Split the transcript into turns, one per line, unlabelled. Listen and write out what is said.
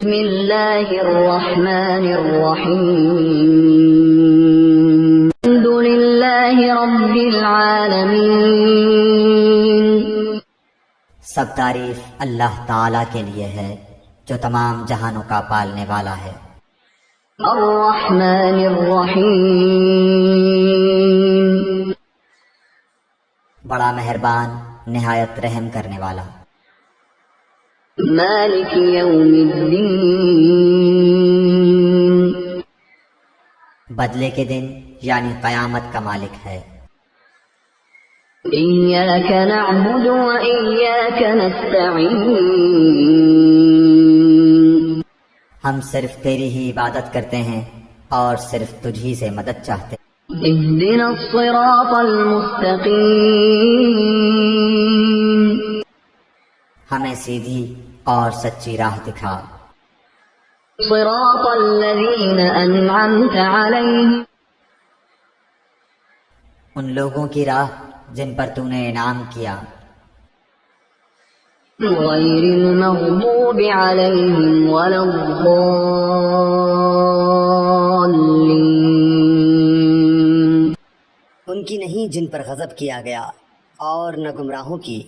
بسم اللہ الرحمن الرحیم الحمد للہ رب العالمین۔
سب تعریف اللہ تعالیٰ کے لیے ہے جو تمام جہانوں کا پالنے والا ہے۔
الرحمن الرحیم،
بڑا مہربان نہایت رحم کرنے والا۔
مالک یوم الدین،
بدلے کے دن یعنی قیامت کا مالک ہے۔
ایاک نعبد و ایاک نستعین،
ہم صرف تیری ہی عبادت کرتے ہیں اور صرف تجھ ہی سے مدد چاہتے ہیں۔
اہدنا الصراط المستقیم،
ہمیں سیدھی اور سچی راہ دکھا۔
صراط الذین انعمت علیہم،
ان لوگوں کی راہ جن پر تو نے انعام کیا،
غیر المغضوب علیہم ولا الضالین،
ان کی نہیں جن پر غضب کیا گیا اور نہ گمراہوں کی۔